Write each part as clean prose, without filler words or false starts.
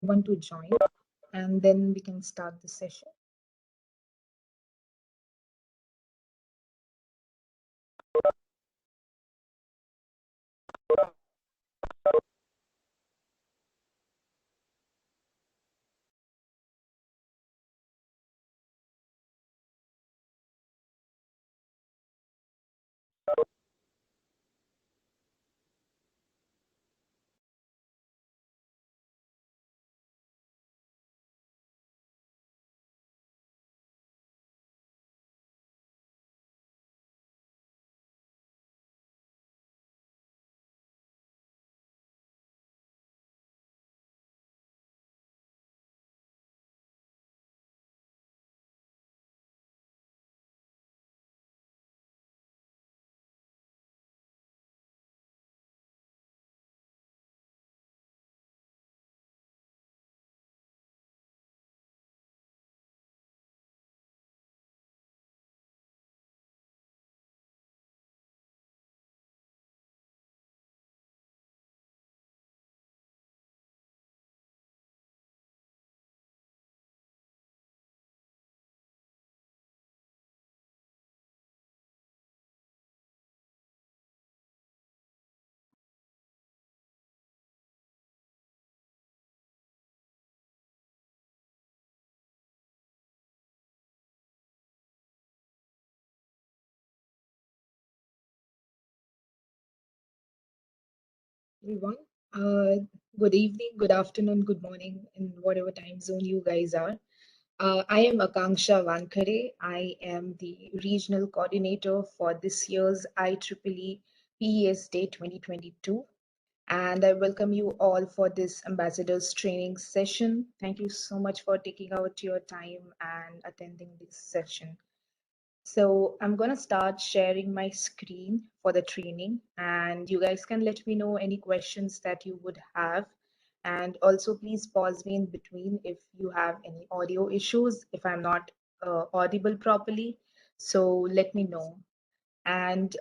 Want to join, and then we can start the session. Everyone, uh, good evening, good afternoon, good morning, in whatever time zone you guys are. I am Akanksha Vankare. I am the regional coordinator for this year's IEEE PES Day 2022. And I welcome you all for this ambassadors training session. Thank you so much for taking out your time and attending this session. So I'm going to start sharing my screen for the training, and you guys can let me know any questions that you would have. And also please pause me in between if you have any audio issues, if I'm not audible properly. So let me know. And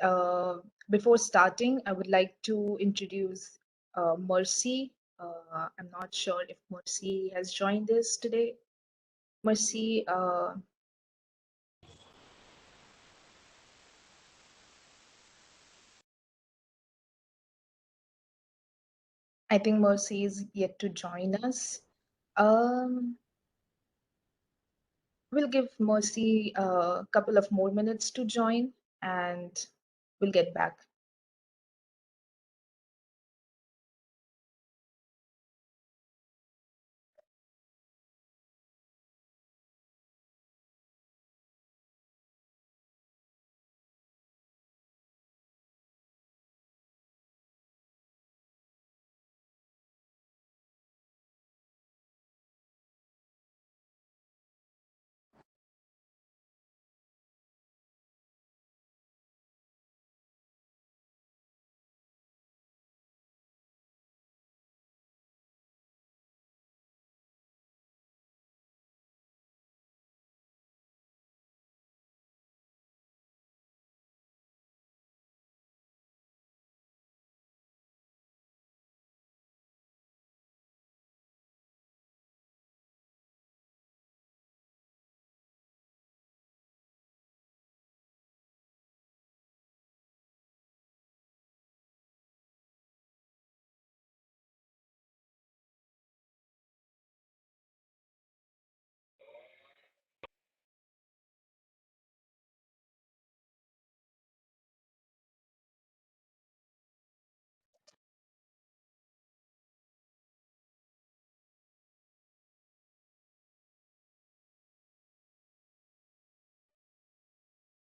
before starting, I would like to introduce Mercy. I'm not sure if Mercy has joined us today. Mercy, I think Mercy is yet to join us. Um, we'll give Mercy a couple of more minutes to join and we'll get back.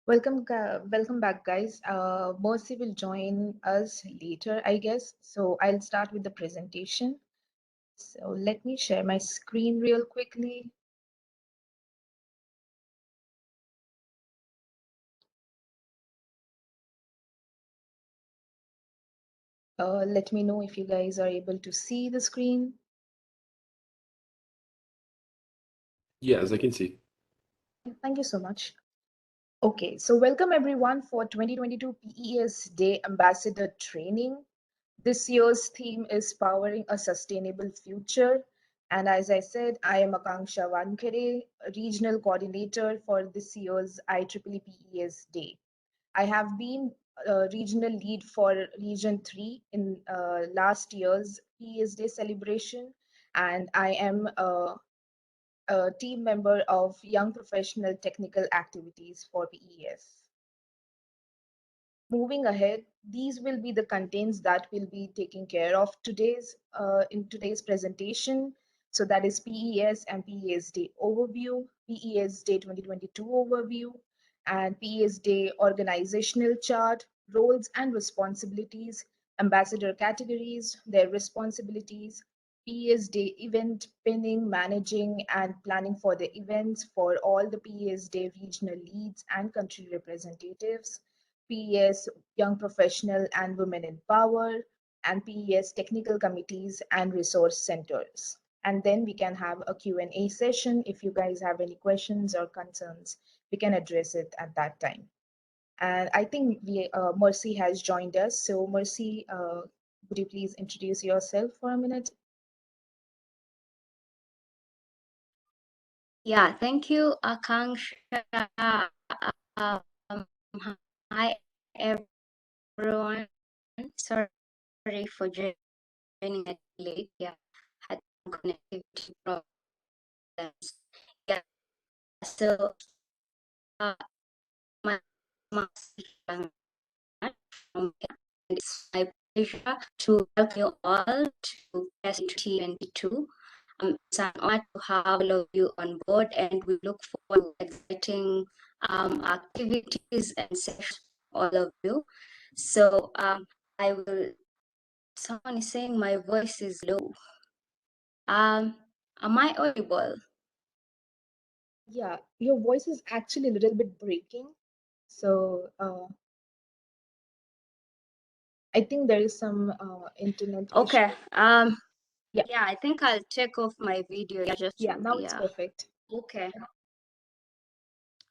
Welcome back, guys. Mercy will join us later, I guess. So I'll start with the presentation. So let me share my screen real quickly. Let me know if you guys are able to see the screen. Yes, I can see. Thank you so much. Okay, so welcome everyone for 2022 PES Day Ambassador Training. This year's theme is Powering a Sustainable Future, And as I said, I am Akanksha Vankare, Regional Coordinator for this year's IEEE PES Day. I have been a regional lead for Region 3 in last year's PES Day celebration, and I am a team member of Young Professional Technical Activities for PES. Moving ahead, these will be the contents that we'll be taking care of in today's presentation. So that is PES and PES Day overview, PES Day 2022 overview, and PES Day organizational chart, roles and responsibilities, ambassador categories, their responsibilities, PES Day event pinning, managing, and planning for the events for all the PES Day regional leads and country representatives, PES Young Professional and Women in Power, and PES Technical Committees and Resource Centers. And then we can have a Q&A session. If you guys have any questions or concerns, we can address it at that time. And I think Mercy has joined us. So Mercy, would you please introduce yourself for a minute? Yeah, thank you, Akanksha. Um, Hi, everyone. Sorry for joining it late. Yeah, had some connectivity problems. Yeah, so my and it's my pleasure to welcome you all to PES 2022. It's an honor to have all of you on board, and we look forward to exciting activities and sessions for all of you. So I will. Someone is saying my voice is low. Am I audible? Yeah, your voice is actually a little bit breaking. So I think there is some internet issue. Okay. Yeah. Yeah, I think I'll take off my video just Yeah, to, now it's perfect. Okay.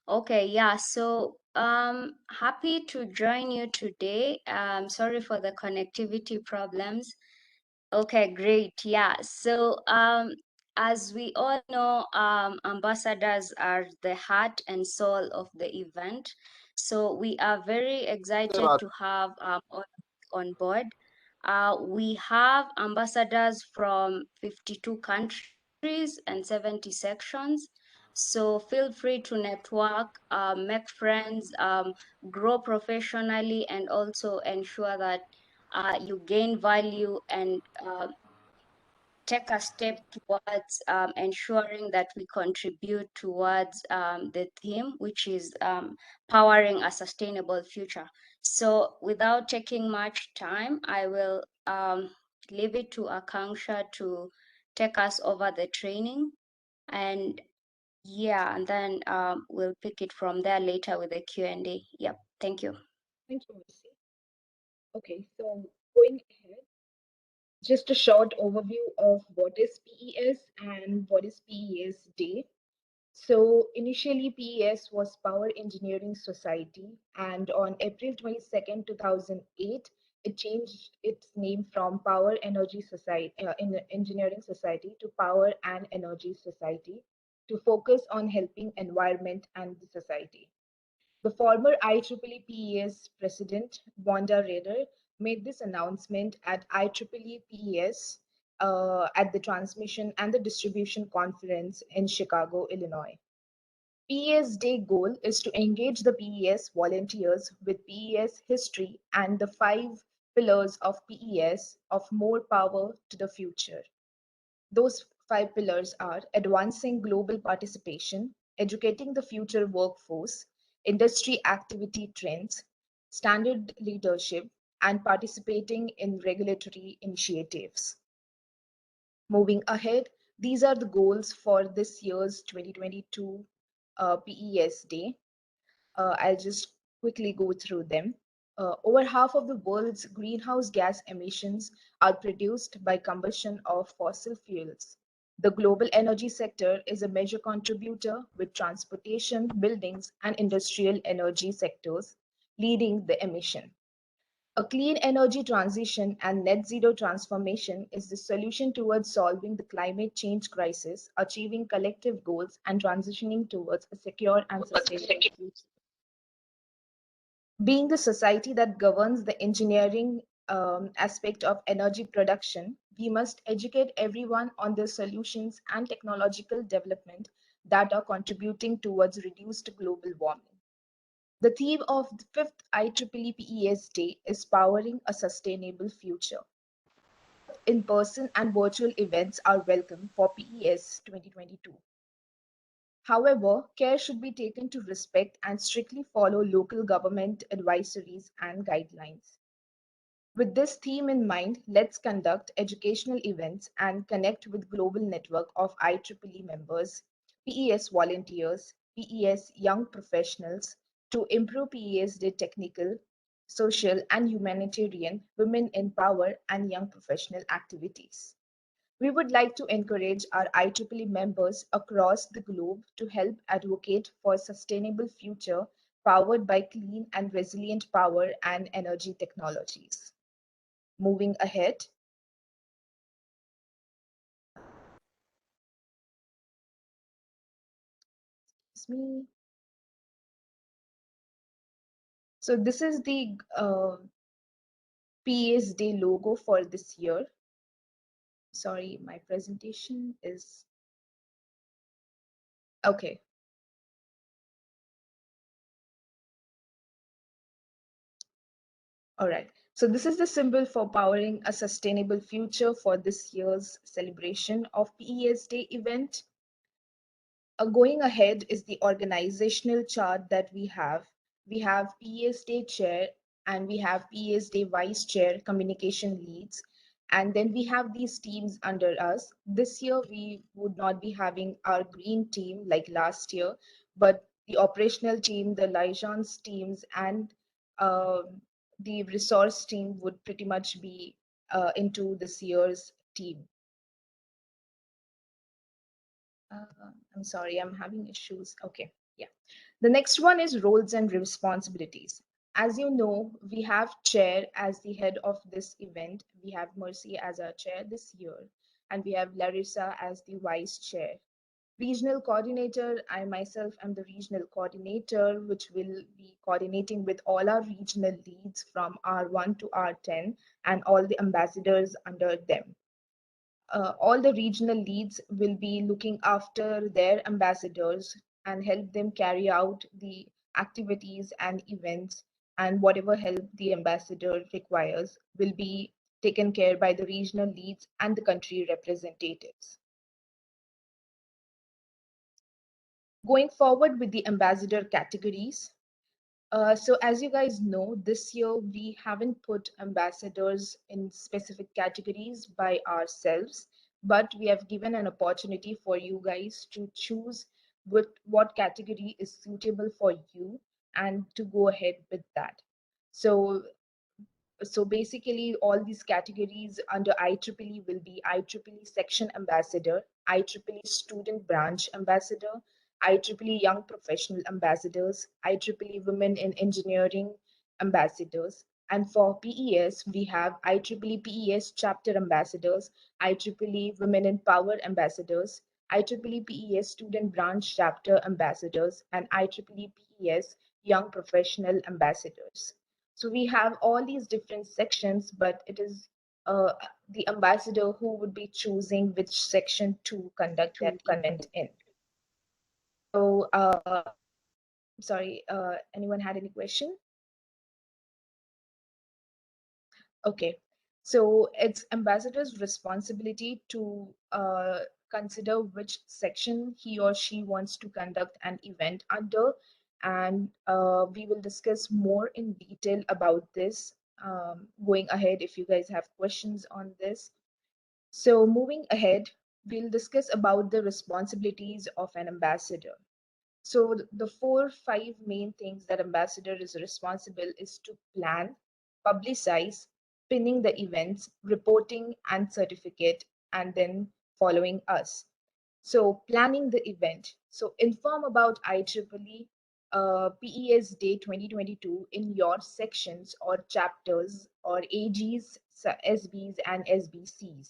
Okay, yeah. So happy to join you today. Sorry for the connectivity problems. Okay, great. Yeah. So as we all know, ambassadors are the heart and soul of the event. So we are very excited to have on board. We have ambassadors from 52 countries and 70 sections. So feel free to network, make friends, grow professionally, and also ensure that you gain value and take a step towards ensuring that we contribute towards the theme, which is powering a sustainable future. So without taking much time, I will leave it to Akanksha to take us over the training. And yeah, and then we'll pick it from there later with the Q&A. Yep, thank you. Thank you, Mercy. Okay, so going ahead, just a short overview of what is PES and what is PES Day. So initially PES was Power Engineering Society, and on April 22nd, 2008, it changed its name from Power Energy Society, Engineering Society to Power and Energy Society to focus on helping environment and the society. The former IEEE PES president, Wanda Rader, made this announcement at IEEE PES at the Transmission and the Distribution Conference in Chicago, Illinois. PES Day goal is to engage the PES volunteers with PES history and the 5 pillars of PES of more power to the future. Those 5 pillars are advancing global participation, educating the future workforce, industry activity trends, standard leadership, and participating in regulatory initiatives. Moving ahead, these are the goals for this year's 2022 PES Day. I'll just quickly go through them. Over half of the world's greenhouse gas emissions are produced by combustion of fossil fuels. The global energy sector is a major contributor, with transportation, buildings, and industrial energy sectors leading the emission. A clean energy transition and net zero transformation is the solution towards solving the climate change crisis, achieving collective goals, and transitioning towards a secure and sustainable future. Being the society that governs the engineering aspect of energy production, we must educate everyone on the solutions and technological development that are contributing towards reduced global warming. The theme of the fifth IEEE PES Day is Powering a Sustainable Future. In-person and virtual events are welcome for PES 2022. However, care should be taken to respect and strictly follow local government advisories and guidelines. With this theme in mind, let's conduct educational events and connect with global network of IEEE members, PES volunteers, PES young professionals to improve PES Day technical, social, and humanitarian, women in power, and young professional activities. We would like to encourage our IEEE members across the globe to help advocate for a sustainable future powered by clean and resilient power and energy technologies. Moving ahead. Excuse me. So this is the PES Day logo for this year. Sorry, my presentation is okay. All right. So this is the symbol for powering a sustainable future for this year's celebration of PES Day event. Going ahead is the organizational chart that we have. We have PES Day chair and we have PES Day vice chair communication leads. And then we have these teams under us. This year, we would not be having our green team like last year, but the operational team, the liaisons teams, and the resource team would pretty much be into this year's team. I'm sorry, I'm having issues. Okay, yeah. The next one is roles and responsibilities. As you know, we have chair as the head of this event. We have Mercy as our chair this year, and we have Larissa as the vice chair. Regional coordinator, I myself am the regional coordinator, which will be coordinating with all our regional leads from R1 to R10 and all the ambassadors under them. All the regional leads will be looking after their ambassadors and help them carry out the activities and events, and whatever help the ambassador requires will be taken care by the regional leads and the country representatives. Going forward with the ambassador categories, so as you guys know, this year we haven't put ambassadors in specific categories by ourselves, but we have given an opportunity for you guys to choose what category is suitable for you and to go ahead with that. So basically all these categories under IEEE will be IEEE section ambassador, IEEE student branch ambassador, IEEE young professional ambassadors, IEEE women in engineering ambassadors. And for PES, we have IEEE PES chapter ambassadors, IEEE women in power ambassadors, IEEE PES student branch chapter ambassadors, and IEEE PES young professional ambassadors. So we have all these different sections, but it is uh, the ambassador who would be choosing which section to conduct that event in. So, sorry, anyone had any question? Okay, so it's ambassador's responsibility to consider which section he or she wants to conduct an event under, and we will discuss more in detail about this going ahead if you guys have questions on this. So moving ahead, we'll discuss about the responsibilities of an ambassador. So the 4-5 main things that ambassador is responsible is to plan, publicize, pinning the events, reporting and certificate, and then following us. So planning the event. So inform about IEEE, PES Day 2022 in your sections or chapters or AGs, SBs, and SBCs.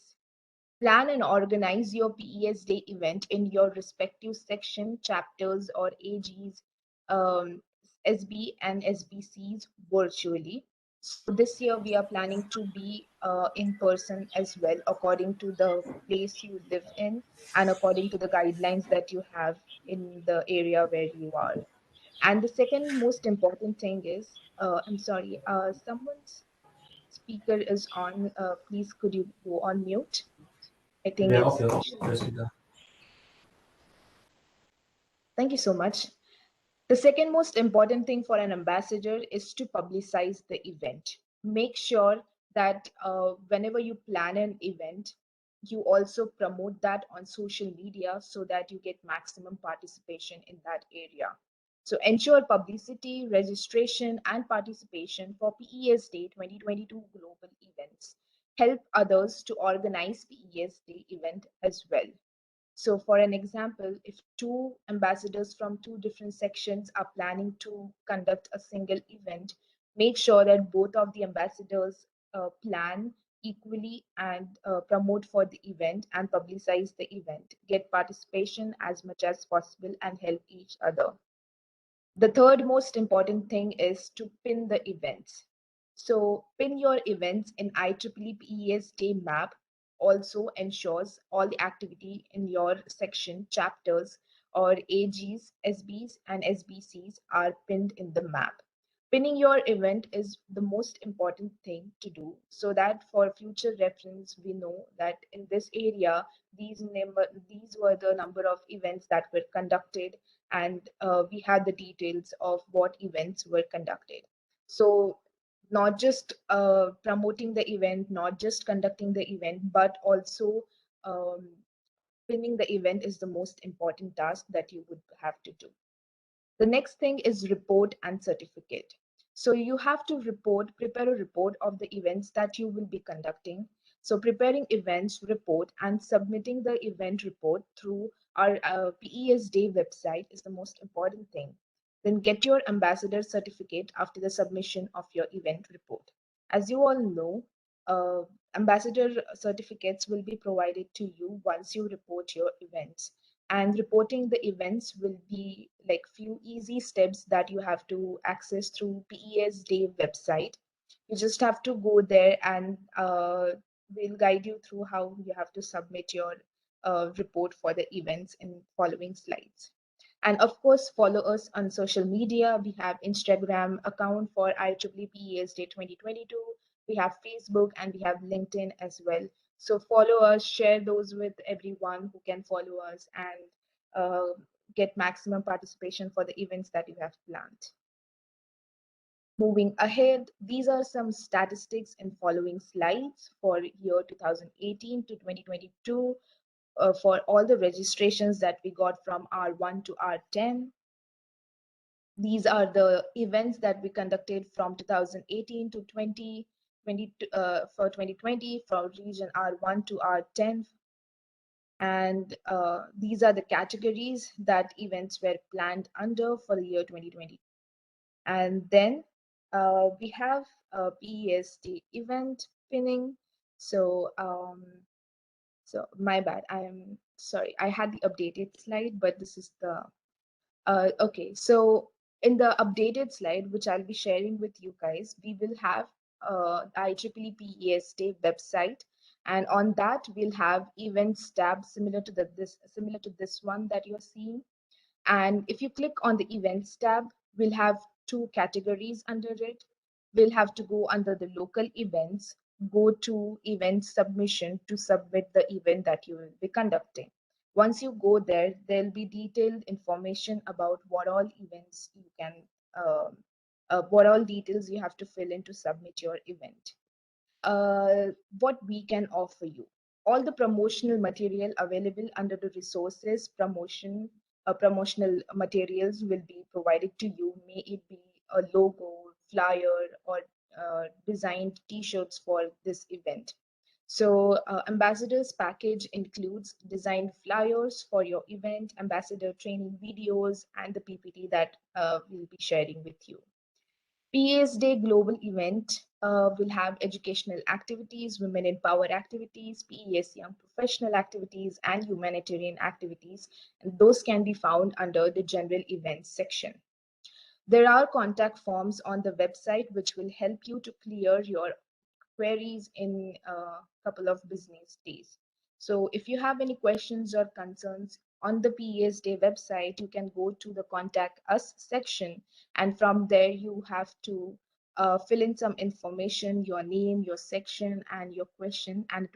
Plan and organize your PES Day event in your respective section, chapters, or AGs, SB, and SBCs virtually. So this year we are planning to be in person as well, according to the place you live in and according to the guidelines that you have in the area where you are. And the second most important thing is, I'm sorry, someone's speaker is on. Please, could you go on mute? I think Yeah, it's okay, Ishita. Rashida. Thank you so much. The second most important thing for an ambassador is to publicize the event. Make sure that whenever you plan an event, you also promote that on social media so that you get maximum participation in that area. So ensure publicity, registration, and participation for PES Day 2022 global events. Help others to organize PES Day event as well. So for an example, if two ambassadors from two different sections are planning to conduct a single event, make sure that both of the ambassadors plan equally and promote for the event and publicize the event, get participation as much as possible and help each other. The third most important thing is to pin the events. So pin your events in IEEE PES Day map also ensures all the activity in your section, chapters, or AGs, SBs, and SBCs are pinned in the map. Pinning your event is the most important thing to do so that for future reference, we know that in this area, these were the number of events that were conducted and we had the details of what events were conducted. So not just promoting the event, not just conducting the event, but also um, pinning the event is the most important task that you would have to do. The next thing is report and certificate. So you have to prepare a report of the events that you will be conducting. So preparing events report and submitting the event report through our PES Day website is the most important thing. Then get your ambassador certificate after the submission of your event report. As you all know, uh, ambassador certificates will be provided to you once you report your events, and reporting the events will be like few easy steps that you have to access through PES Day website. You just have to go there and we'll guide you through how you have to submit your report for the events in following slides. And of course, follow us on social media. We have Instagram account for IEEE PES Day 2022. We have Facebook and we have LinkedIn as well. So follow us, share those with everyone who can follow us and get maximum participation for the events that you have planned. Moving ahead, these are some statistics in following slides for year 2018 to 2022 for all the registrations that we got from R1 to R10. These are the events that we conducted from 2018 to 2020 for 2020 from region R1 to R10. And these are the categories that events were planned under for the year 2020. And then we have a PES Day event pinning. So, so my bad, I am sorry, I had the updated slide, but this is the okay, so in the updated slide, which I'll be sharing with you guys, we will have IEEE PES Day website, and on that we'll have events tab similar to this one that you're seeing. And if you click on the events tab, we'll have two categories under it. We'll have to go under the local events, go to event submission to submit the event that you will be conducting. Once you go there, there'll be detailed information about what all events you can, what all details you have to fill in to submit your event. What we can offer you. All the promotional material available under the resources promotional materials will be provided to you. May it be a logo, flyer, or designed t-shirts for this event. So ambassadors package includes designed flyers for your event, ambassador training videos, and the PPT that we'll be sharing with you. PES Day Global event will have educational activities, women in power activities, PES young professional activities, and humanitarian activities. And those can be found under the general events section. There are contact forms on the website which will help you to clear your queries in a couple of business days. So if you have any questions or concerns on the PES Day website, you can go to the Contact Us section, and from there you have to fill in some information, your name, your section, and your question, and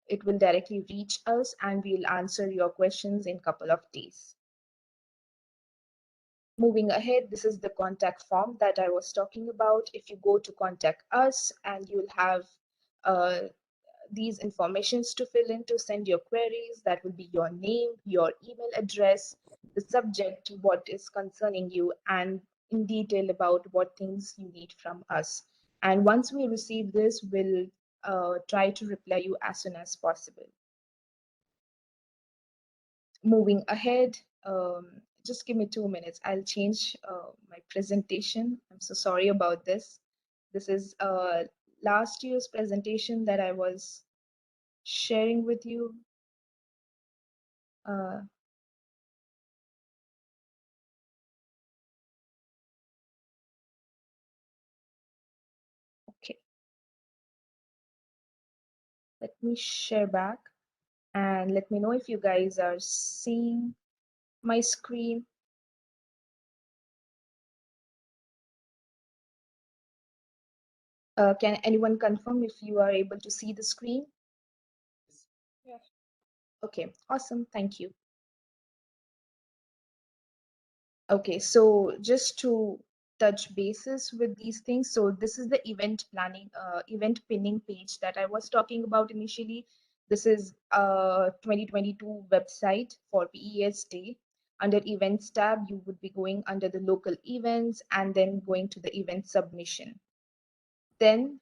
it will directly reach us, and we'll answer your questions in a couple of days. Moving ahead, this is the contact form that I was talking about. If you go to contact us, and you'll have uh, these informations to fill in to send your queries. That will be your name, your email address, the subject, what is concerning you, and in detail about what things you need from us. And once we receive this, we'll try to reply you as soon as possible. Moving ahead, just give me 2 minutes. I'll change my presentation. I'm so sorry about this. This is last year's presentation that I was sharing with you. Uh, okay, let me share back and let me know if you guys are seeing my screen. Can anyone confirm if you are able to see the screen? Yeah. Okay, awesome. Thank you. Okay, so just to touch bases with these things. So this is the event planning, event pinning page that I was talking about initially. This is a 2022 website for PES Day. Under events tab, you would be going under the local events and then going to the event submission. Then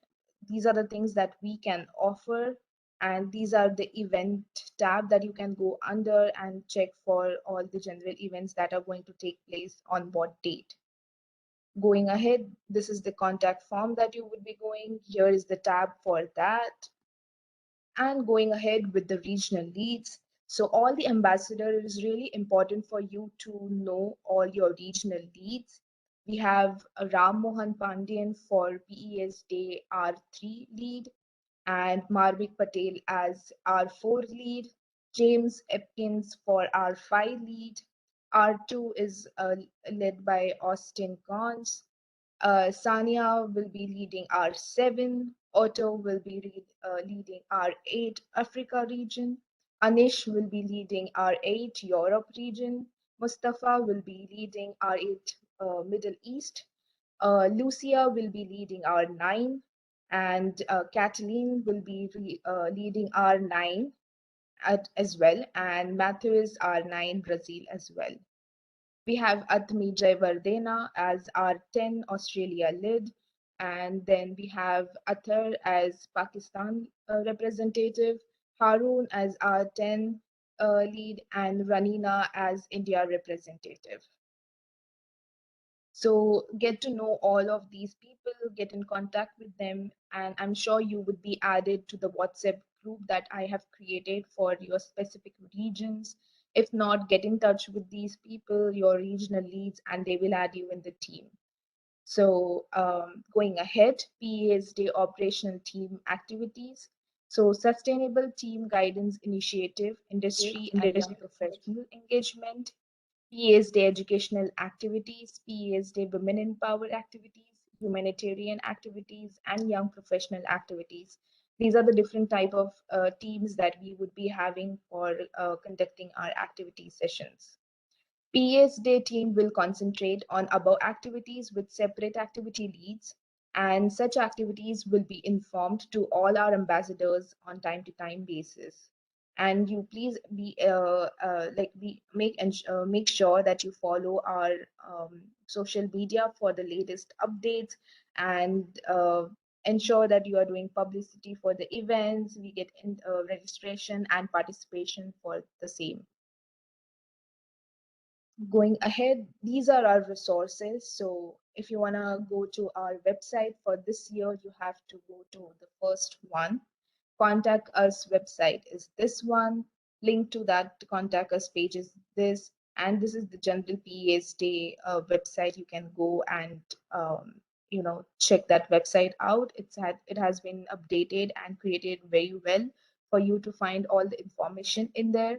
these are the things that we can offer, and these are the event tab that you can go under and check for all the general events that are going to take place on what date. Going ahead, this is the contact form that you would be going. Here is the tab for that. And going ahead with the regional leads. So all the ambassador is really important for you to know all your regional leads. We have Ram Mohan Pandian for PES Day R3 lead, and Marvik Patel as R4 lead, James Epkins for R5 lead, R2 is led by Austin Gons, Sania will be leading R7, Otto will be leading R8 Africa region, Anish will be leading R8 Europe region, Mustafa will be leading R8 Middle East, Lucia will be leading R9, and Kathleen will be leading R9 as well, and Matthew is R9 Brazil as well. We have Atmi Jayawardena as our 10 Australia lead, and then we have Athar as Pakistan representative, Harun as our 10 lead, and Ranina as India representative. So get to know all of these people, get in contact with them, and I'm sure you would be added to the WhatsApp group that I have created for your specific regions. If not, get in touch with these people, your regional leads, and they will add you in the team. So going ahead, PES Day operational team activities. So sustainable team guidance initiative, industry and young professional engagement, PES Day educational activities, PES Day women in power activities, humanitarian activities, and young professional activities. These are the different type of teams that we would be having for conducting our activity sessions. PES Day team will concentrate on above activities with separate activity leads, and such activities will be informed to all our ambassadors on time to time basis. And you please be make sure that you follow our social media for the latest updates, and ensure that you are doing publicity for the events. We get registration and participation for the same. Going ahead, these are our resources. So if you want to go to our website for this year, you have to go to the first one. Contact us website is this one. Link to that contact us page is this, and this is the general PES Day website. You can go and check that website out. It has been updated and created very well for you to find all the information in there.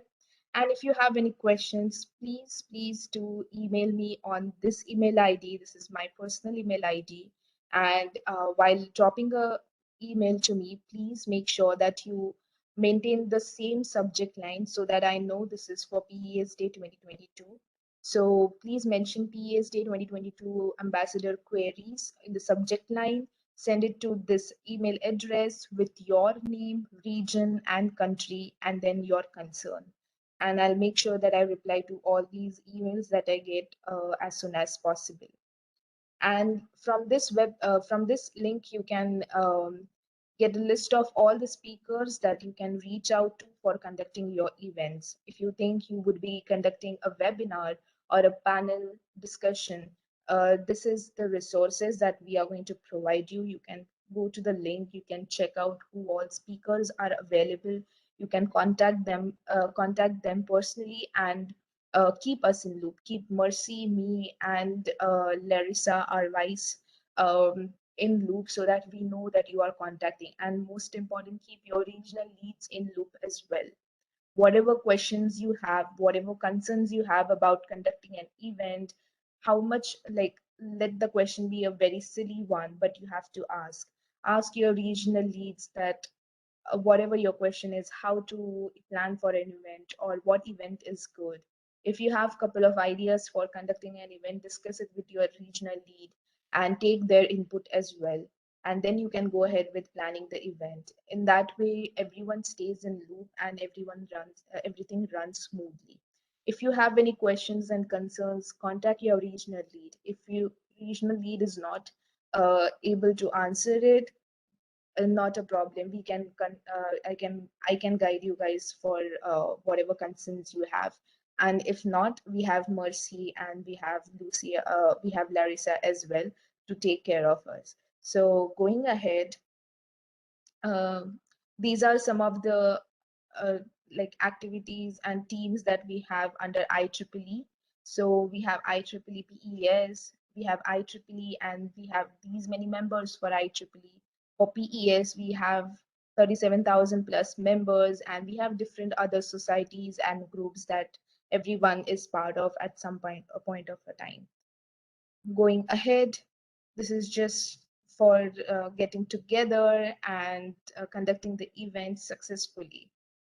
And if you have any questions, please do email me on this email ID. This is my personal email ID. And while dropping a email to me, please make sure that you maintain the same subject line so that I know this is for PES Day 2022. So please mention PES Day 2022 ambassador queries in the subject line. Send it to this email address with your name, region, and country, and then your concern. And I'll make sure that I reply to all these emails that I get as soon as possible. And from this link, you can get a list of all the speakers that you can reach out to for conducting your events. If you think you would be conducting a webinar or a panel discussion, this is the resources that we are going to provide you. You can go to the link, you can check out who all speakers are available. You can contact them personally, and keep us in loop. Keep Mercy, me, and Larissa, our vice, in loop so that we know that you are contacting. And most important, keep your regional leads in loop as well. Whatever questions you have, whatever concerns you have about conducting an event, how much, like, let the question be a very silly one, but you have to ask your regional leads that whatever your question is, how to plan for an event or what event is good. If you have a couple of ideas for conducting an event, discuss it with your regional lead and take their input as well. And then you can go ahead with planning the event. In that way, everyone stays in loop and everything runs smoothly. If you have any questions and concerns, contact your regional lead. If your regional lead is not able to answer it, not a problem. I can guide you guys for whatever concerns you have. And if not, we have Mercy and we have Lucia, we have Larissa as well to take care of us. So going ahead, um, these are some of the uh, like activities and teams that we have under IEEE. So we have IEEE PES, we have IEEE, and we have these many members for IEEE. For PES, we have 37,000 plus members, and we have different other societies and groups that everyone is part of at some point of a time. Going ahead, this is just for getting together and conducting the event successfully.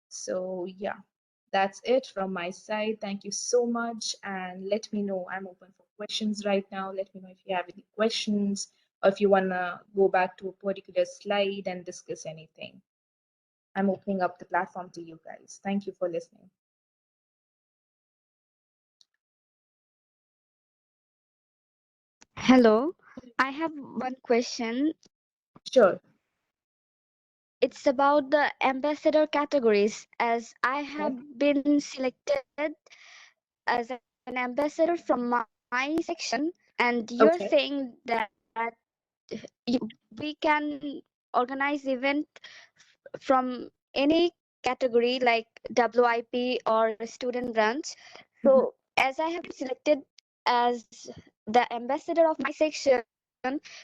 So yeah, that's it from my side. Thank you so much, and let me know. I'm open for questions right now. Let me know if you have any questions or if you want to go back to a particular slide and discuss anything. I'm opening up the platform to you guys. Thank you for listening. Hello, I have one question. Sure. It's about the ambassador categories, as I have Okay. been selected as an ambassador from my section, and you're Okay. saying that we can organize event from any category like WIP or student branch. Mhm. So as I have been selected as the ambassador of my section,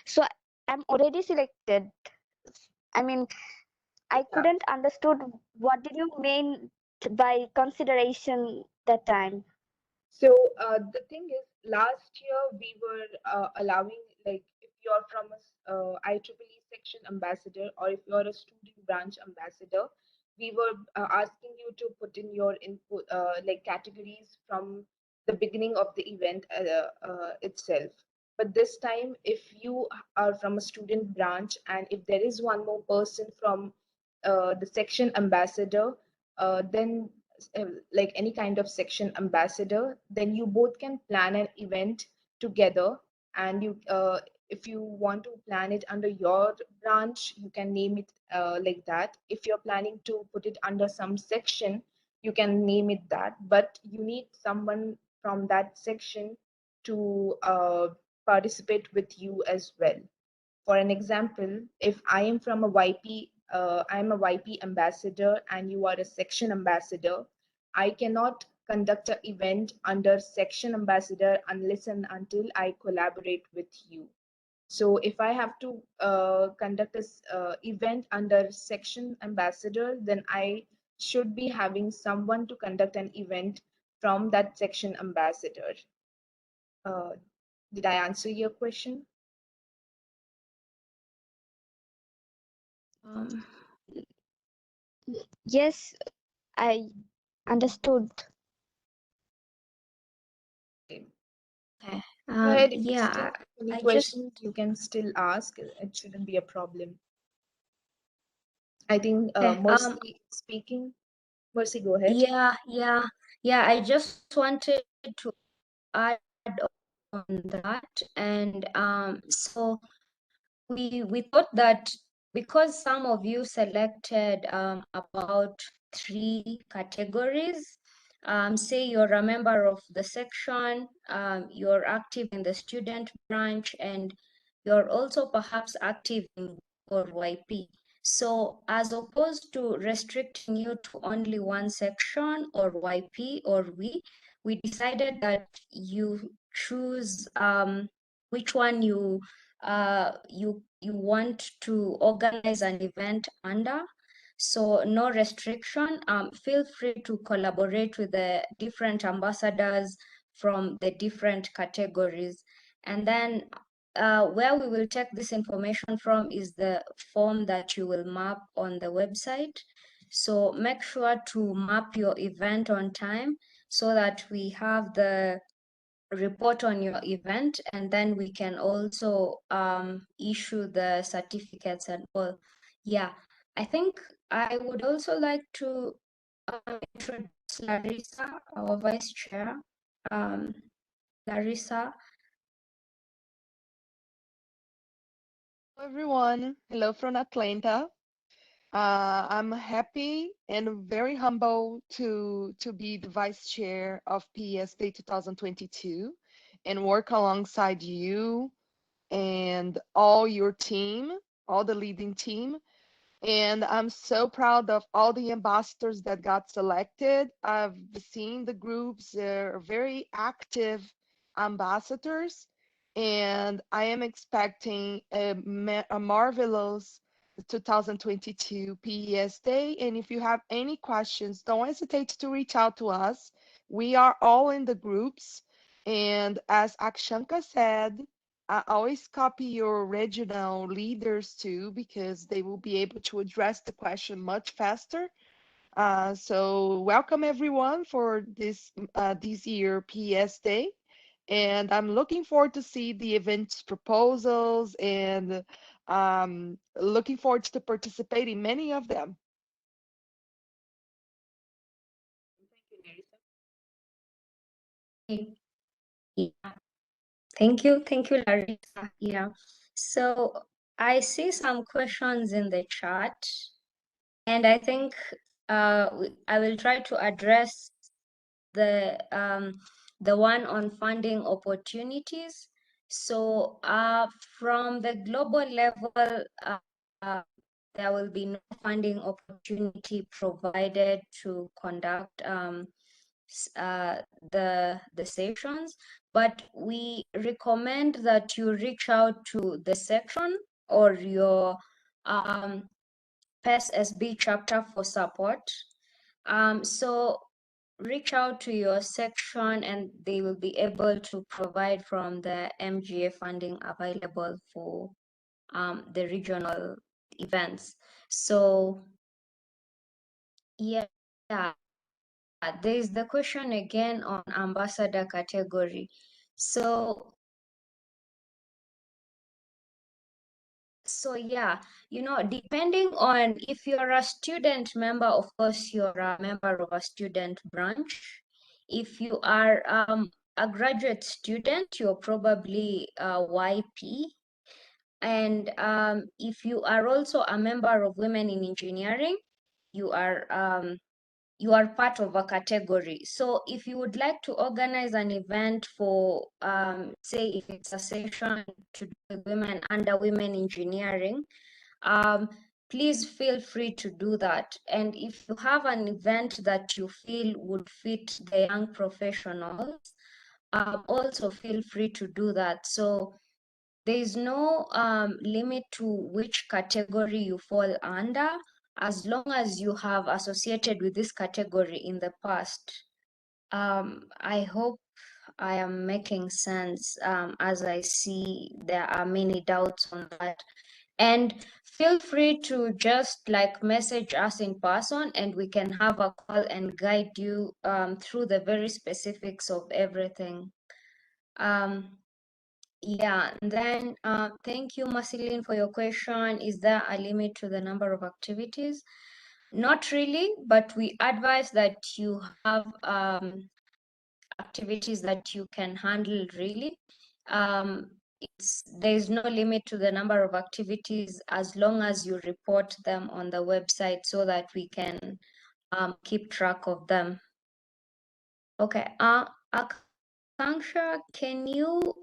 so I'm already selected. I mean, I Yeah. couldn't understood what did you mean by consideration that time. So the thing is, last year we were allowing, like, if you're from IEEE section ambassador or if you're a student branch ambassador, we were asking you to put in your input, like categories from the beginning of the event itself. But this time, if you are from a student branch and if there is one more person from the section ambassador, then like any kind of section ambassador, then you both can plan an event together, and you If you want to plan it under your branch, you can name it like that. If you're planning to put it under some section, you can name it that, but you need someone from that section to participate with you as well. For an example, if I am from a YP, I am a YP ambassador and you are a section ambassador, I cannot conduct an event under section ambassador unless and until I collaborate with you. So if I have to conduct a event under section ambassador, then I should be having someone to conduct an event from that section ambassador. Uh, did I answer your question? Um, Yes, I understood. Okay. okay. Go ahead. If you still Yeah, have any I just questions, you can still ask. It shouldn't be a problem. I think okay. Mercy speaking. Mercy, go ahead. Yeah. I just wanted to add on that, and so we thought that because some of you selected about 3 categories, say you're a member of the section, you're active in the student branch, and you're also perhaps active in or YP. So as opposed to restricting you to only one section or YP or we decided that you choose which one you want to organize an event under. So no restriction. Feel free to collaborate with the different ambassadors from the different categories. And then where we will take this information from is the form that you will map on the website. So make sure to map your event on time so that we have the report on your event, and then we can also issue the certificates and all. Yeah, I think I would also like to introduce Larissa, our vice chair. Um, Larissa. Hello, everyone. Hello from Atlanta. I'm happy and very humble to be the vice chair of PES Day 2022 and work alongside you and all your team, all the leading team. And I'm so proud of all the ambassadors that got selected. I've seen the groups, they're very active ambassadors, and I am expecting a marvelous 2022 PES Day. And if you have any questions, don't hesitate to reach out to us. We are all in the groups. And as Akshanka said, I always copy your regional leaders too, because they will be able to address the question much faster. So welcome everyone for this year PES Day. And I'm looking forward to see the event's proposals and looking forward to participate in many of them. Thank you, Nerissa. Yeah, thank you, Larissa. Yeah, so I see some questions in the chat, and I think I will try to address the one on funding opportunities. So from the global level, uh, there will be no funding opportunity provided to conduct the sessions, but we recommend that you reach out to the section or your PES SB chapter for support. So reach out to your section and they will be able to provide from the MGA funding available for the regional events. So yeah, there is the question again on ambassador category. So yeah, depending on if you're a student member, of course, you're a member of a student branch. If you are a graduate student, you're probably a YP. And if you are also a member of Women in Engineering, you are part of a category. So if you would like to organize an event for, say, if it's a session to do with women under Women Engineering, please feel free to do that. And if you have an event that you feel would fit the young professionals, also feel free to do that. So there is no limit to which category you fall under, as long as you have associated with this category in the past. I hope I am making sense, as I see there are many doubts on that. And feel free to just like message us in person, and we can have a call and guide you through the very specifics of everything. Yeah, and then thank you, Marceline, for your question. Is there a limit to the number of activities? Not really, but we advise that you have activities that you can handle really. There's no limit to the number of activities as long as you report them on the website so that we can keep track of them. Okay, Akanksha, can you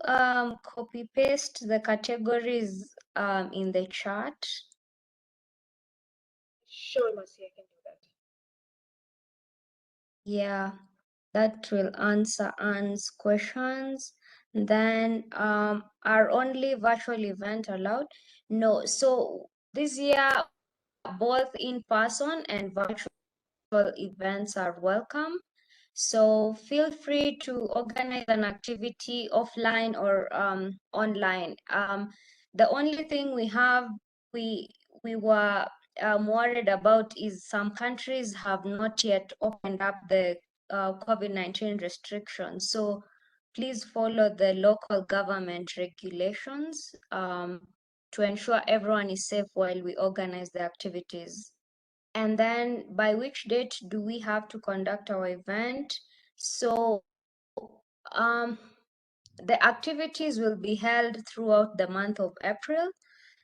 copy paste the categories in the chat? Sure, Mercy, I can do that. Yeah, that will answer Anne's questions. Then, are only virtual event allowed? No. So this year, both in person and virtual events are welcome. So feel free to organize an activity offline or online. The only thing we were worried about is some countries have not yet opened up the COVID-19 restrictions. So please follow the local government regulations to ensure everyone is safe while we organize the activities. And then by which date do we have to conduct our event? So um, the activities will be held throughout the month of April,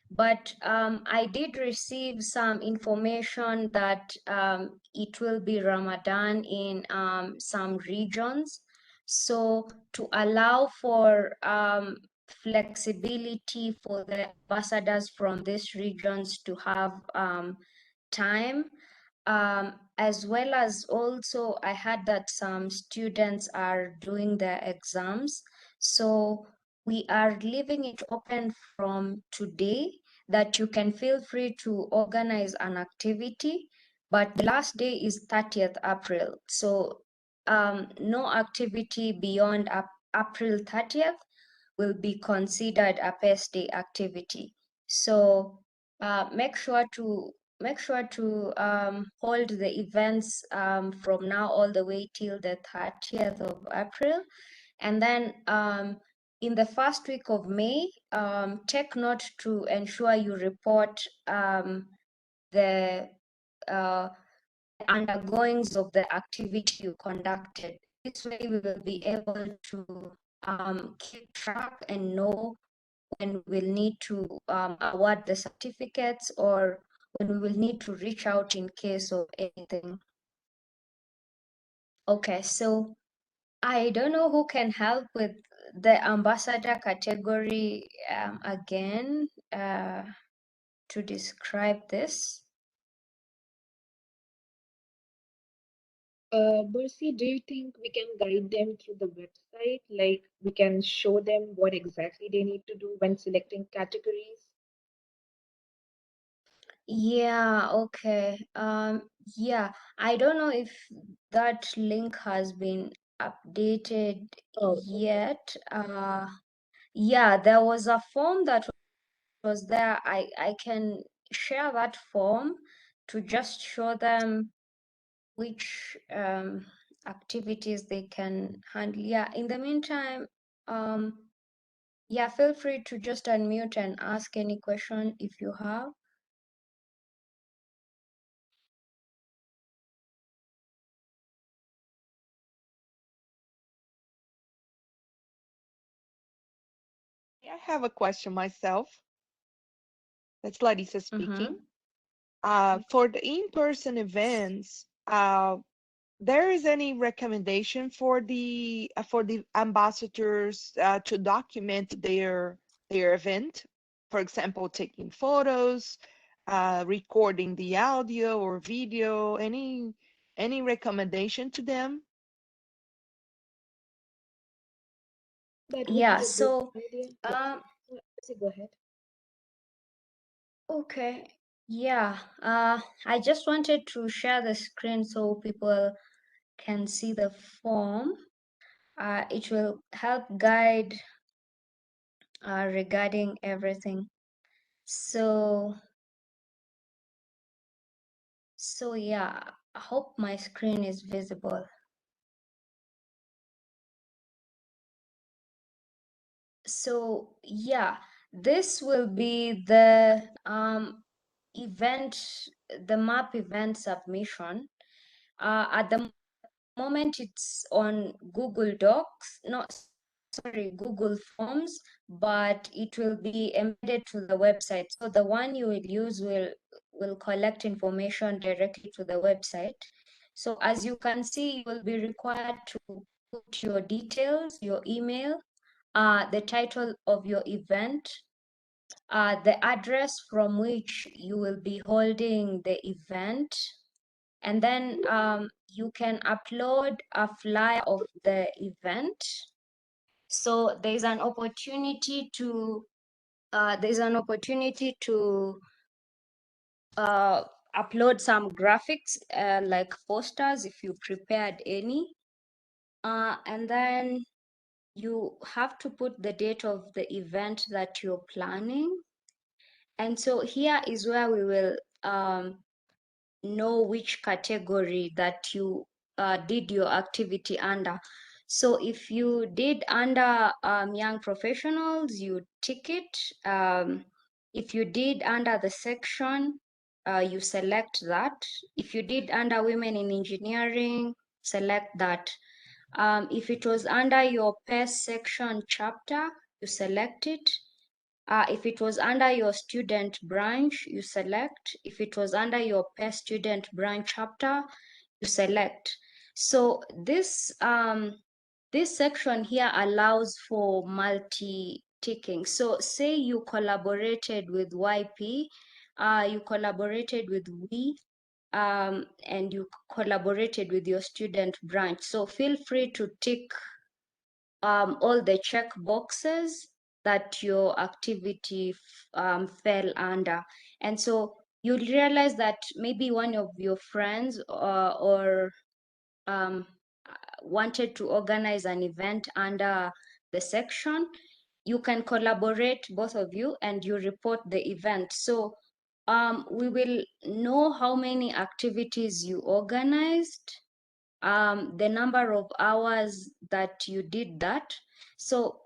but I did receive some information that it will be Ramadan in some regions. So to allow for flexibility for the ambassadors from these regions to have time, as well as also I heard that some students are doing their exams. So we are leaving it open from today that you can feel free to organize an activity, but the last day is 30th April. So no activity beyond April 30th will be considered a PES Day activity. So make sure to hold the events from now all the way till the 30th of April. And then in the first week of May, take note to ensure you report the undergoings of the activity you conducted. This way we will be able to keep track and know when we'll need to award the certificates or when we will need to reach out in case of anything. Okay, so I don't know who can help with the ambassador category again to describe this. Mercy, do you think we can guide them through the website? Like we can show them what exactly they need to do when selecting categories? Yeah, okay. Yeah, I don't know if that link has been updated Oh, okay. yet. Yeah, there was a form that was there. I can share that form to just show them which activities they can handle. Yeah, in the meantime, yeah, feel free to just unmute and ask any question if you have. I have a question myself. That's Larissa speaking. For the in-person events, there is any recommendation for the ambassadors to document their event? For example, taking photos, recording the audio or video. Any recommendation to them? That would Yeah, be a good so idea. Yeah. So go ahead. okay. Yeah, I just wanted to share the screen so people can see the form. It will help guide regarding everything. So yeah, I hope my screen is visible. So yeah, this will be the the map event submission. At the moment it's on Google Docs, Google Forms, but it will be embedded to the website. So the one you will use will collect information directly to the website. So as you can see, you will be required to put your details, your email, the title of your event, the address from which you will be holding the event, and then you can upload a flyer of the event. So there's an opportunity to upload some graphics like posters if you prepared any, and then you have to put the date of the event that you're planning. And so here is where we will know which category that you did your activity under. So if you did under young professionals, you tick it. If you did under the section, you select that. If you did under women in engineering, select that. If it was under your PES section chapter, you select it. If it was under your student branch, you select. If it was under your PES student branch chapter, you select. So this section here allows for multi-ticking. So say you collaborated with YP, you collaborated with WE, and you collaborated with your student branch. So feel free to tick all the check boxes that your activity fell under. And so you'll realize that maybe one of your friends or wanted to organize an event under the section. You can collaborate, both of you, and you report the event. So we will know how many activities you organized, the number of hours that you did that. So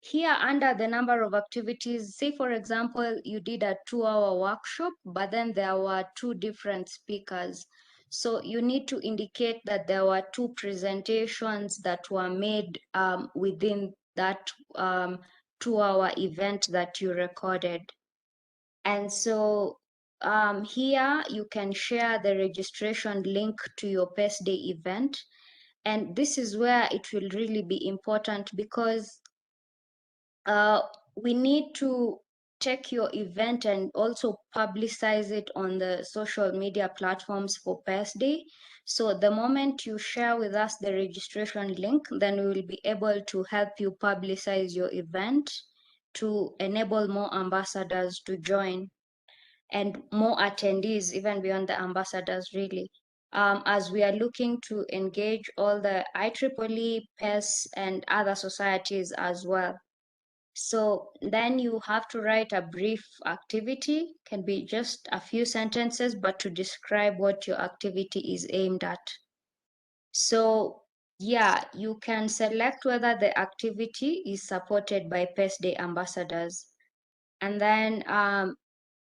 here under the number of activities, say for example, you did a 2-hour workshop, but then there were 2 different speakers. So you need to indicate that there were 2 presentations that were made within that 2-hour event that you recorded. And so here you can share the registration link to your PES Day event. And this is where it will really be important, because we need to take your event and also publicize it on the social media platforms for PES Day. So the moment you share with us the registration link, then we will be able to help you publicize your event to enable more ambassadors to join, and more attendees, even beyond the ambassadors, really, as we are looking to engage all the IEEE, PES, and other societies as well. So then you have to write a brief activity, can be just a few sentences, but to describe what your activity is aimed at. So yeah, you can select whether the activity is supported by PES Day ambassadors. And then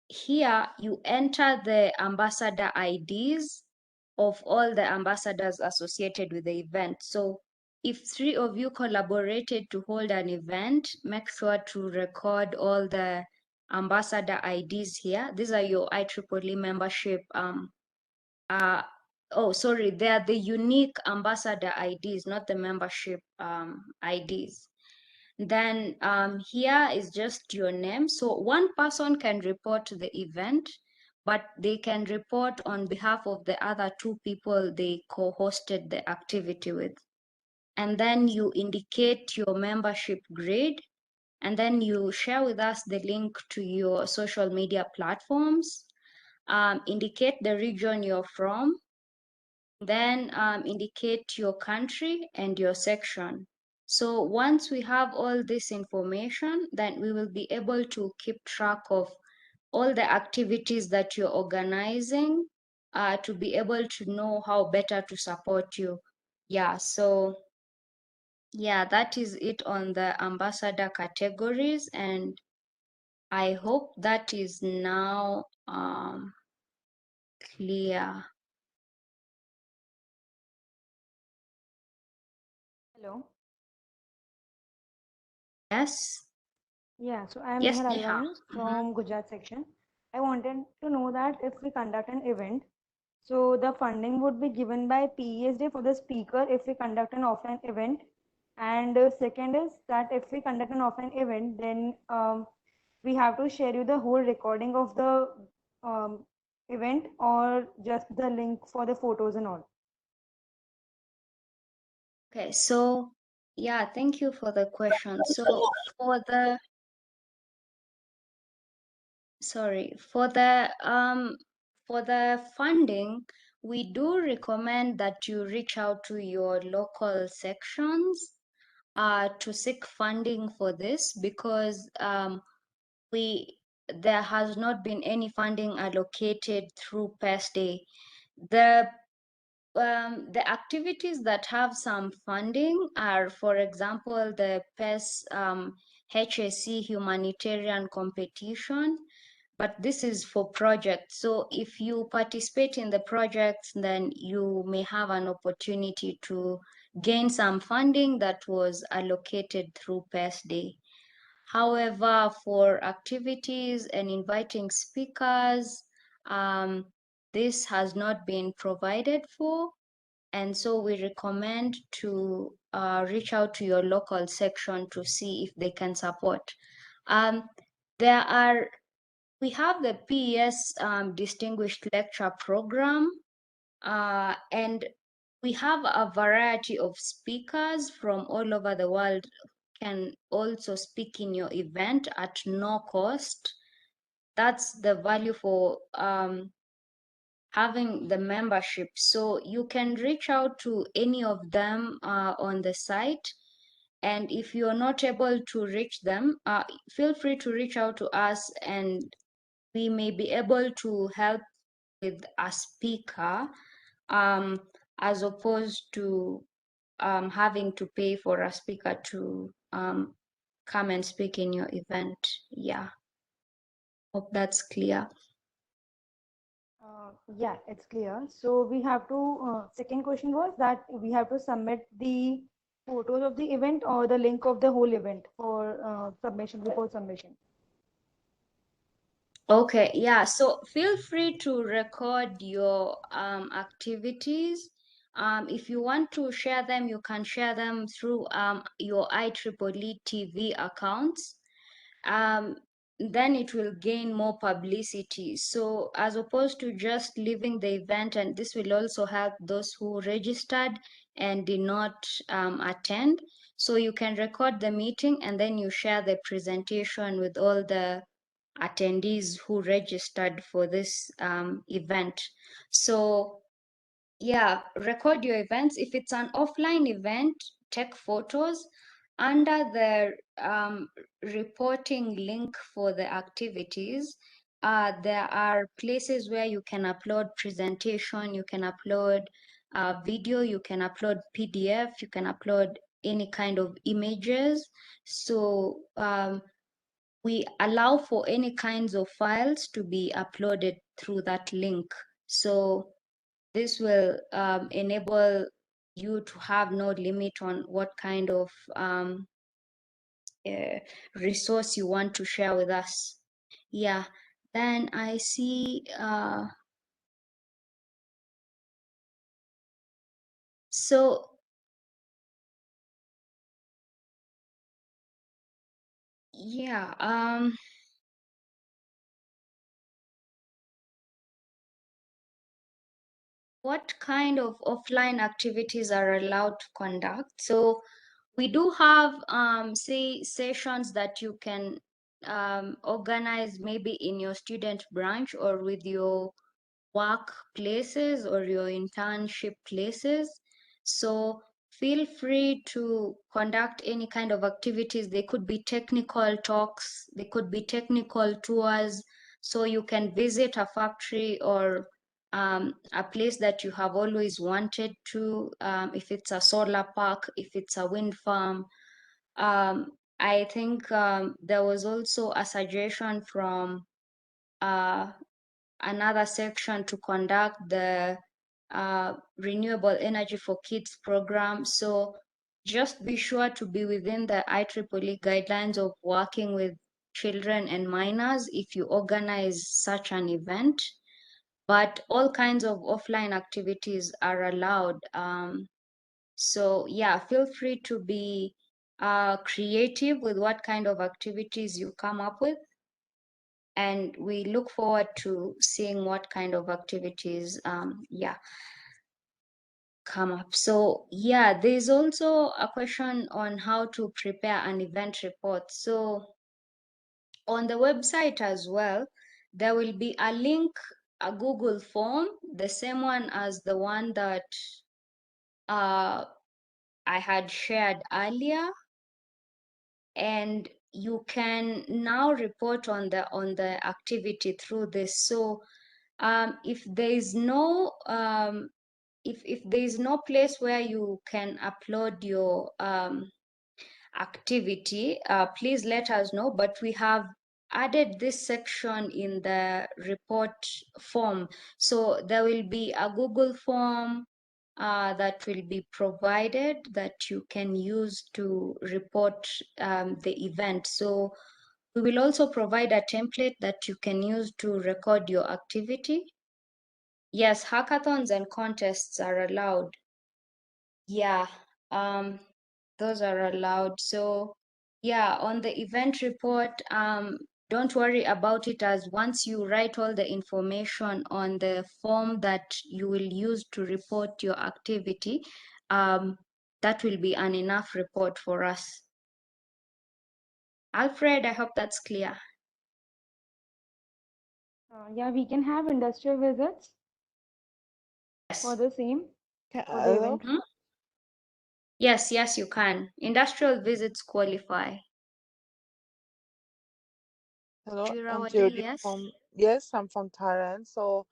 here you enter the ambassador IDs of all the ambassadors associated with the event. So if 3 of you collaborated to hold an event, make sure to record all the ambassador IDs here. These are your IEEE membership. Oh, sorry, they are the unique ambassador IDs, not the membership IDs. Then here is just your name. So one person can report to the event, but they can report on behalf of the other two people they co-hosted the activity with. And then you indicate your membership grade, and then you share with us the link to your social media platforms, indicate the region you're from, then indicate your country and your section. So once we have all this information, then we will be able to keep track of all the activities that you're organizing, to be able to know how better to support you. Yeah, so yeah, that is it on the ambassador categories, and I hope that is now clear. Hello. Yes? Yeah, so I'm Yes, Neha Neha. Alwani from Gujarat section. I wanted to know that if we conduct an event, so the funding would be given by PES Day for the speaker if we conduct an offline event. And second is that if we conduct an offline event, then we have to share you the whole recording of the event or just the link for the photos and all. Okay, so yeah, thank you for the question. So for the for the funding, we do recommend that you reach out to your local sections to seek funding for this, because there has not been any funding allocated through PES Day. The activities that have some funding are, for example, the PES HSC humanitarian competition, but this is for projects. So if you participate in the projects, then you may have an opportunity to gain some funding that was allocated through PES Day. However, for activities and inviting speakers, this has not been provided for, and so we recommend to reach out to your local section to see if they can support. We have the PES Distinguished Lecture Program, and we have a variety of speakers from all over the world can also speak in your event at no cost. That's the value for having the membership. So you can reach out to any of them on the site. And if you're not able to reach them, feel free to reach out to us, and we may be able to help with a speaker, as opposed to having to pay for a speaker to come and speak in your event. Yeah, hope that's clear. Yeah, it's clear. So we have to, second question was that we have to submit the photos of the event or the link of the whole event for submission, before submission. Okay, yeah, so feel free to record your activities. If you want to share them, you can share them through your IEEE TV accounts. Then it will gain more publicity. So as opposed to just leaving the event, and this will also help those who registered and did not attend. So you can record the meeting and then you share the presentation with all the attendees who registered for this event. So yeah, record your events. If it's an offline event, take photos. Under the reporting link for the activities, there are places where you can upload presentation, you can upload video, you can upload PDF, you can upload any kind of images. So we allow for any kinds of files to be uploaded through that link. So this will enable you to have no limit on what kind of resource you want to share with us. Yeah, then I see so yeah, what kind of offline activities are allowed to conduct? So we do have say sessions that you can organize maybe in your student branch or with your work places or your internship places. So feel free to conduct any kind of activities. They could be technical talks, they could be technical tours. So you can visit a factory or a place that you have always wanted to, if it's a solar park, if it's a wind farm. I think there was also a suggestion from another section to conduct the Renewable Energy for Kids program. So just be sure to be within the IEEE guidelines of working with children and minors if you organize such an event. But all kinds of offline activities are allowed. So yeah, feel free to be creative with what kind of activities you come up with. And we look forward to seeing what kind of activities come up. So yeah, there's also a question on how to prepare an event report. So on the website as well, there will be a link, a Google form, the same one as the one that I had shared earlier, and you can now report on the activity through this. So if there is no if there is no place where you can upload your activity, please let us know. But we have added this section in the report form. So there will be a Google form that will be provided that you can use to report the event. So we will also provide a template that you can use to record your activity. Yes, hackathons and contests are allowed. Yeah, those are allowed. So yeah, on the event report, don't worry about it, as once you write all the information on the form that you will use to report your activity, that will be an enough report for us. Alfred, I hope that's clear. Yeah, we can have industrial visits for Yes. the same, for the Hello, event. Mhm. Yes, yes, you can. Industrial visits qualify. hello. I'm Jurawati, Judy yes. from yes, I'm from Thailand. So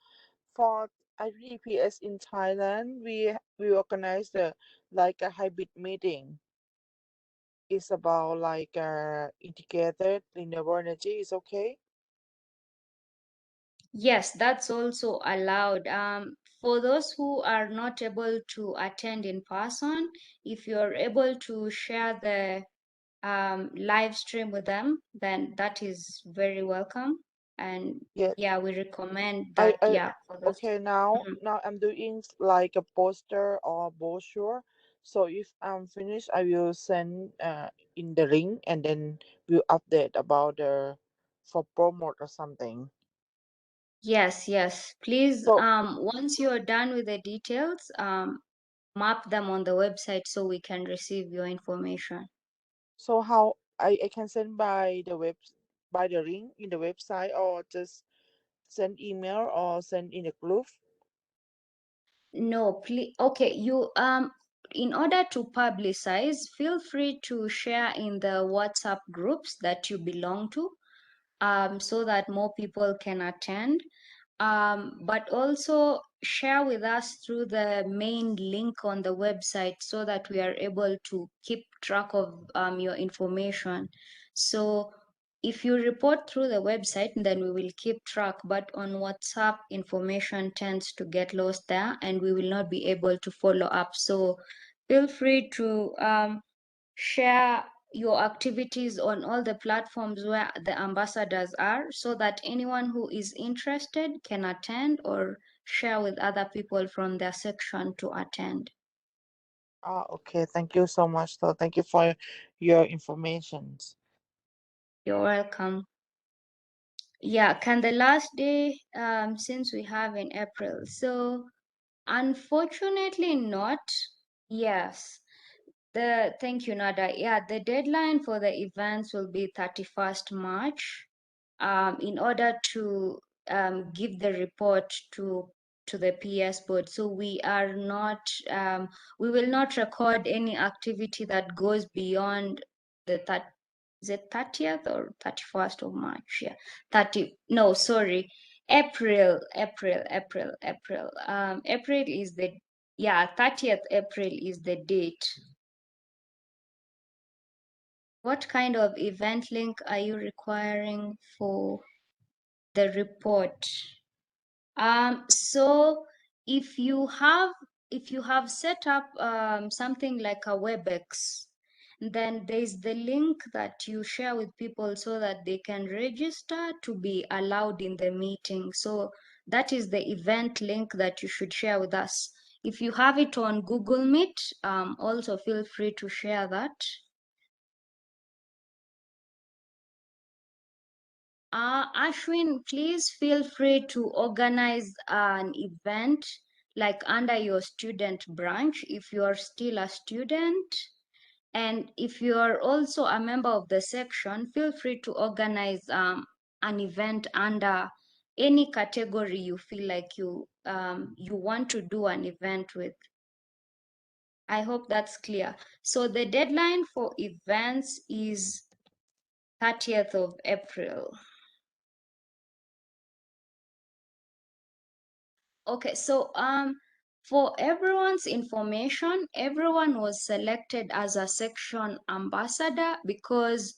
for IEEE PES in Thailand, we organize the like a hybrid meeting. It's about like integrated renewable energy. Is okay. Yes, that's also allowed. For those who are not able to attend in person, if you're able to share the live stream with them, then that is very welcome. And Yeah, yeah, we recommend I that, I yeah, for those. okay now Mhm. now I'm doing like a poster or brochure. So if I'm finished, I will send in the link and then we'll update about the for promote or something. Yes, yes. Please, So once you're done with the details, map them on the website so we can receive your information. so how I can send by the web by the link in the website or just send email or send in a group. No, please. Okay, you in order to publicize, feel free to share in the WhatsApp groups that you belong to, so that more people can attend. But also share with us through the main link on the website so that we are able to keep track of your information. So if you report through the website, then we will keep track, but on WhatsApp, information tends to get lost there and we will not be able to follow up. So feel free to share your activities on all the platforms where the ambassadors are, so that anyone who is interested can attend or share with other people from their section to attend. Okay, thank you so much. So thank you for your information. You're welcome. Yeah, can the last day, since we have in April? So unfortunately not. Yes. Thank you, Nada. Yeah, the deadline for the events will be 31st March. In order to give the report to the PS board. So we are not, we will not record any activity that goes beyond the is it 30th or 31st of March? Yeah, 30. No, sorry, April. April is the, yeah, 30th April is the date. What kind of event link are you requiring for the report? So if you have set up something like a WebEx, then there's the link that you share with people so that they can register to be allowed in the meeting. So that is the event link that you should share with us. If you have it on Google Meet, also feel free to share that. Ashwin, please feel free to organize an event like under your student branch if you are still a student. And if you are also a member of the section, feel free to organize an event under any category you feel like you want to do an event with. I hope that's clear. So the deadline for events is 30th of April. Okay, so for everyone's information, everyone was selected as a section ambassador because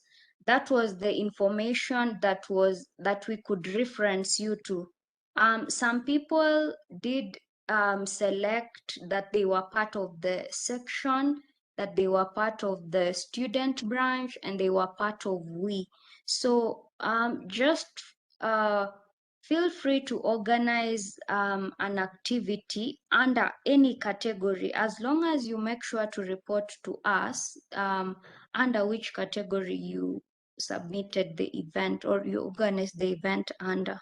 that was the information that we could reference you to. Some people did select that they were part of the section, that they were part of the student branch, and they were part of we. So just feel free to organize an activity under any category, as long as you make sure to report to us under which category you submitted the event or you organized the event under.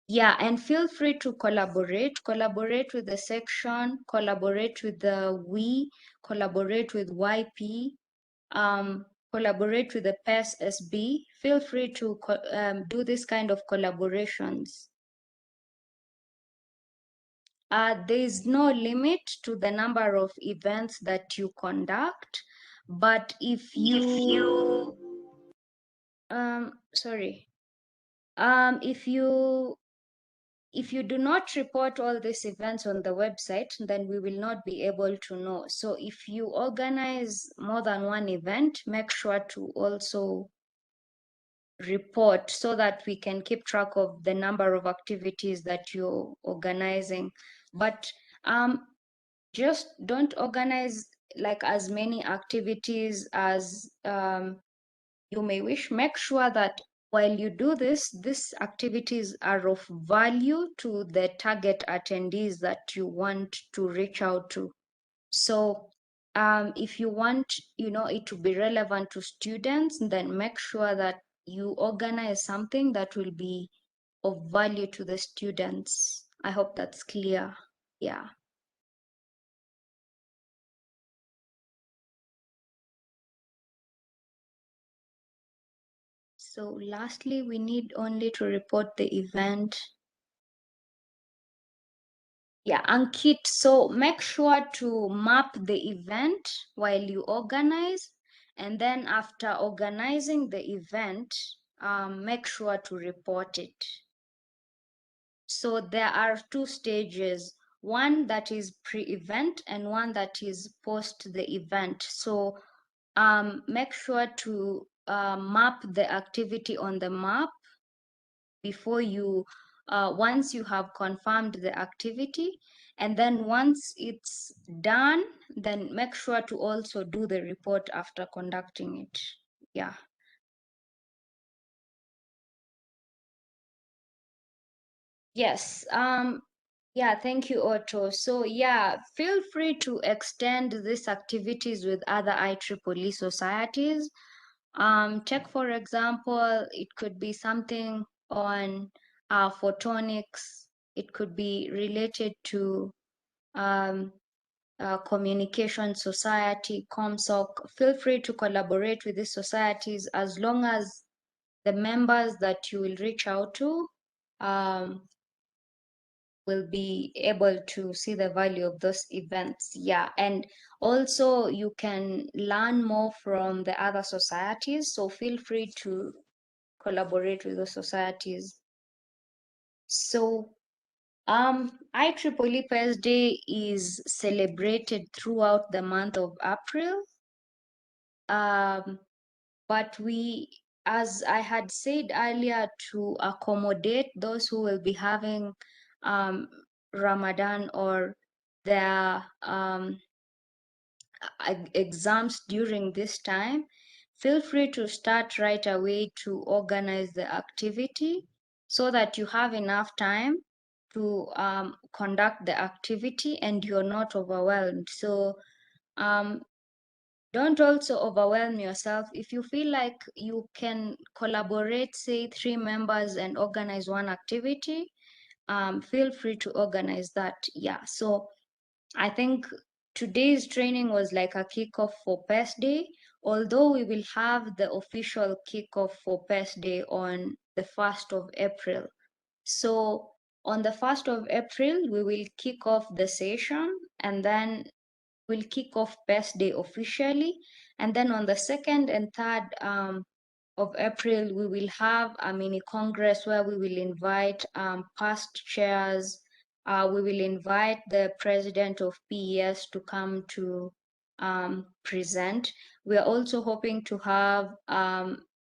Yeah, and feel free to collaborate with the section, collaborate with the we, collaborate with YP, collaborate with the PES SB. Feel free to do this kind of collaborations. There is no limit to the number of events that you conduct, but if you if you do not report all these events on the website, then we will not be able to know. So if you organize more than one event, make sure to also report so that we can keep track of the number of activities that you're organizing. But just don't organize like as many activities as you may wish. Make sure that while you do this, these activities are of value to the target attendees that you want to reach out to. So if you want, it to be relevant to students, then make sure that you organize something that will be of value to the students. I hope that's clear. Yeah. So lastly, we need only to report the event. Yeah, Ankit, so make sure to map the event while you organize. And then after organizing the event, make sure to report it. So there are two stages, one that is pre-event and one that is post the event. So make sure to map the activity on the map before you, once you have confirmed the activity, And then once it's done, then make sure to also do the report after conducting it. Yeah. Yes. Yeah, thank you, Otto. So yeah, feel free to extend these activities with other IEEE societies. Check, for example, it could be something on photonics. It could be related to communication society, ComSoc. Feel free to collaborate with these societies as long as the members that you will reach out to will be able to see the value of those events. Yeah, and also you can learn more from the other societies, so feel free to collaborate with those societies. So IEEE PES Day is celebrated throughout the month of April, but we, as I had said earlier, to accommodate those who will be having Ramadan or their exams during this time, feel free to start right away to organize the activity so that you have enough time to conduct the activity and you're not overwhelmed. So don't also overwhelm yourself. If you feel like you can collaborate, say 3 members and organize one activity, feel free to organize that. Yeah, so I think today's training was like a kickoff for PES Day, although we will have the official kickoff for PES Day on the 1st of April. So on the 1st of April, we will kick off the session, and then we'll kick off PES Day officially. And then on the 2nd and 3rd of April, we will have a mini congress where we will invite past chairs. We will invite the president of PES to come to present. We are also hoping to have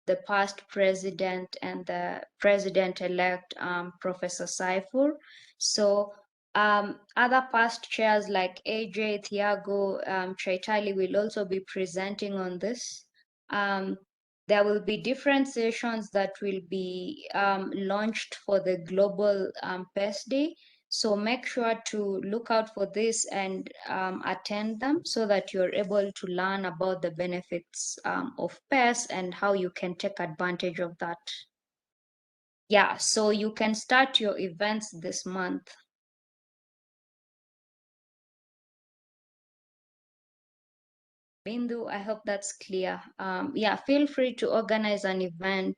the past president and the president-elect, Professor Saifur. So other past chairs like AJ, Thiago, Chaitali will also be presenting on this. There will be different sessions that will be launched for the global PES Day. So make sure to look out for this and attend them so that you're able to learn about the benefits of PES and how you can take advantage of that. Yeah, so you can start your events this month. Bindu, I hope that's clear. Yeah, feel free to organize an event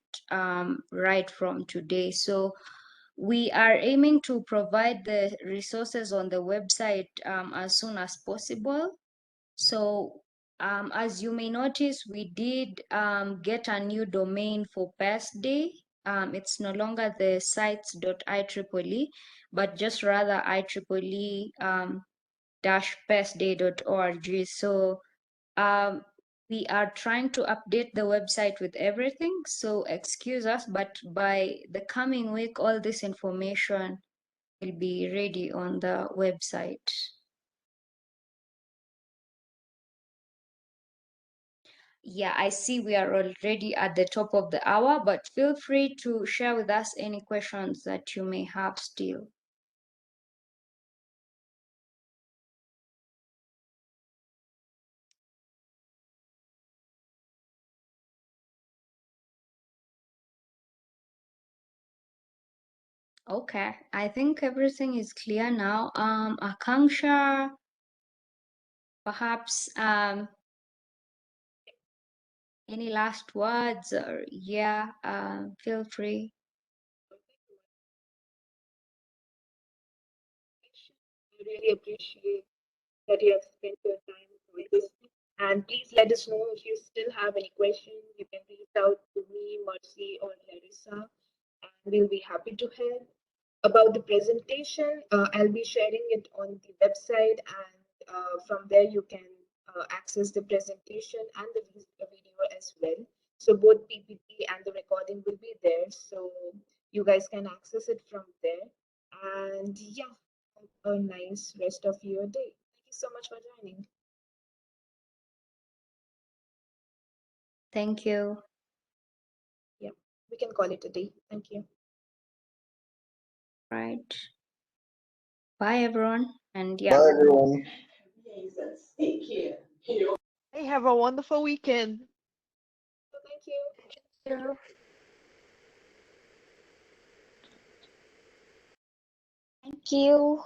right from today. So we are aiming to provide the resources on the website as soon as possible. So as you may notice, we did get a new domain for PES Day. It's no longer the sites.ieee, but just rather IEEE -pesday.org. So we are trying to update the website with everything, so excuse us, but by the coming week, all this information will be ready on the website. Yeah, I see we are already at the top of the hour, but feel free to share with us any questions that you may have still. Okay, I think everything is clear now. Akanksha, perhaps any last words, or yeah, feel free. I really appreciate that you have spent your time with this. And please let us know if you still have any questions. You can reach out to me, Mercy, or Larissa, and we'll be happy to help. About the presentation, I'll be sharing it on the website, and from there you can access the presentation and the video as well. So both PPT and the recording will be there, so you guys can access it from there. And yeah, a nice rest of your day. Thank you so much for joining. Thank you. Yeah, we can call it a day. Thank you. Right. Bye, everyone. And Bye, yeah. everyone. Hey, have a wonderful weekend. So thank you. Yeah. Thank you.